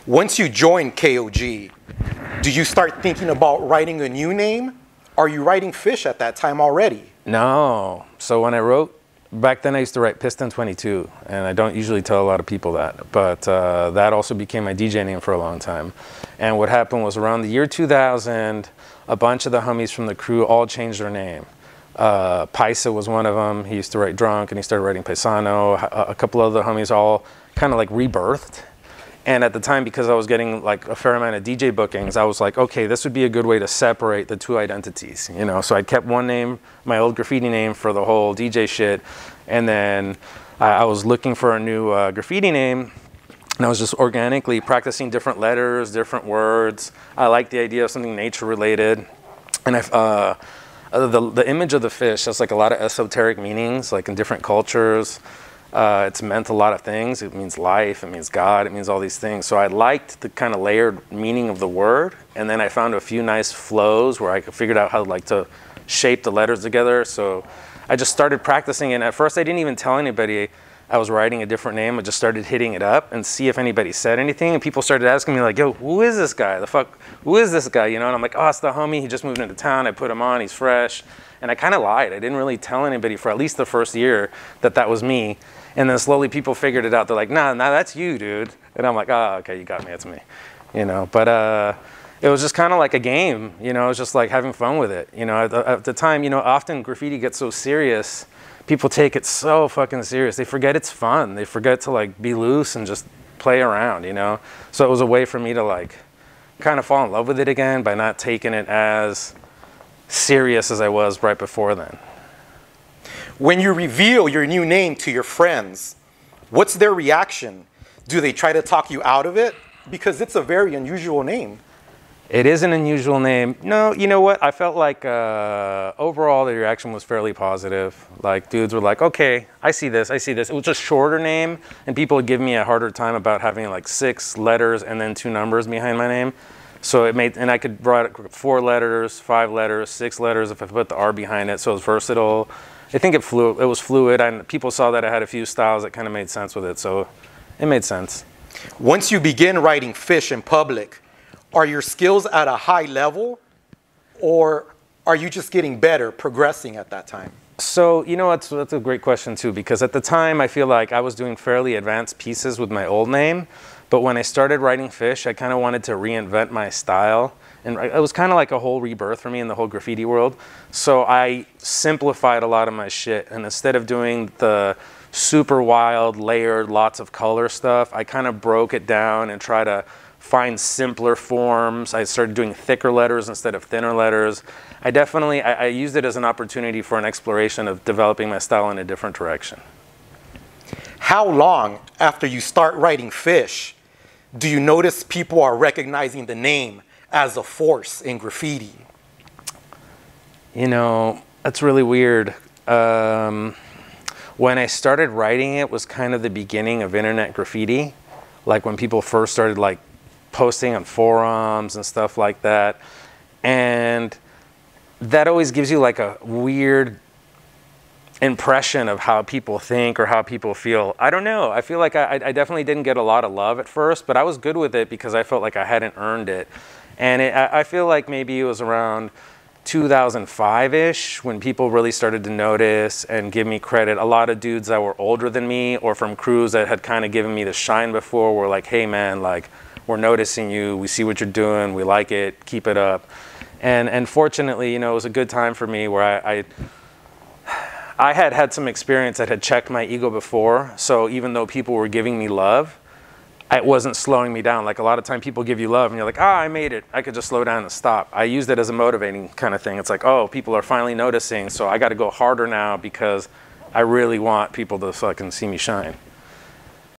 Once you join KOG, do you start thinking about writing a new name? Are you writing Fish at that time already? No. So when I wrote, back then I used to write Piston 22, and I don't usually tell a lot of people that, but that also became my DJ name for a long time. And what happened was around the year 2000, a bunch of the homies from the crew all changed their name. Paisa was one of them. He used to write Drunk, and he started writing Paisano. A couple of the homies all kind of like rebirthed. And at the time, because I was getting like a fair amount of DJ bookings, I was like, okay, this would be a good way to separate the two identities, you know? So I kept one name, my old graffiti name, for the whole DJ shit. And then I was looking for a new graffiti name, and I was just organically practicing different letters, different words. I liked the idea of something nature related. And the image of the fish has like a lot of esoteric meanings, like in different cultures. It's meant a lot of things. It means life, it means God, it means all these things. So I liked the kind of layered meaning of the word. And then I found a few nice flows where I figured out how like to shape the letters together. So I just started practicing. And at first I didn't even tell anybody I was writing a different name. I just started hitting it up and see if anybody said anything. And people started asking me like, yo, who is this guy? The fuck, who is this guy? You know, and I'm like, oh, it's the homie. He just moved into town. I put him on, he's fresh. And I kind of lied. I didn't really tell anybody for at least the first year that that was me. And then slowly people figured it out. They're like, nah, that's you, dude. And I'm like, oh, okay, you got me, it's me. You know, but it was just kind of like a game, you know, it was just like having fun with it. You know, at the time, you know, often graffiti gets so serious, people take it so fucking serious. They forget it's fun. They forget to like be loose and just play around, you know? So it was a way for me to like kind of fall in love with it again by not taking it as serious as I was right before then. When you reveal your new name to your friends, what's their reaction? Do they try to talk you out of it? Because it's a very unusual name. It is an unusual name. No, you know what? I felt like overall the reaction was fairly positive. Like dudes were like, okay, I see this, I see this. It was a shorter name, and people would give me a harder time about having like 6 letters and then 2 numbers behind my name. So it made, and I could write 4 letters, 5 letters, 6 letters if I put the R behind it, so it was versatile. I think it was fluid, and people saw that I had a few styles that kind of made sense with it, so it made sense. Once you begin writing Fish in public, are your skills at a high level, or are you just getting better, progressing at that time? So, you know, that's a great question too, because at the time I feel like I was doing fairly advanced pieces with my old name, but when I started writing Fish, I kind of wanted to reinvent my style. And it was kind of like a whole rebirth for me in the whole graffiti world. So I simplified a lot of my shit. And instead of doing the super wild, layered, lots of color stuff, I kind of broke it down and tried to find simpler forms. I started doing thicker letters instead of thinner letters. I used it as an opportunity for an exploration of developing my style in a different direction. How long after you start writing Fish do you notice people are recognizing the name as a force in graffiti? You know, that's really weird. When I started writing it was kind of the beginning of internet graffiti. Like when people first started like posting on forums and stuff like that. And that always gives you like a weird impression of how people think or how people feel. I don't know. I feel like I definitely didn't get a lot of love at first, but I was good with it because I felt like I hadn't earned it. And I feel like maybe it was around 2005-ish when people really started to notice and give me credit. A lot of dudes that were older than me or from crews that had kind of given me the shine before were like, hey man, like we're noticing you, we see what you're doing, we like it, keep it up. And fortunately, you know, it was a good time for me where I had had some experience that had checked my ego before. So even though people were giving me love, it wasn't slowing me down. Like a lot of time people give you love and you're like, ah, I made it. I could just slow down and stop. I used it as a motivating kind of thing. It's like, oh, people are finally noticing, so I got to go harder now because I really want people to fucking see me shine.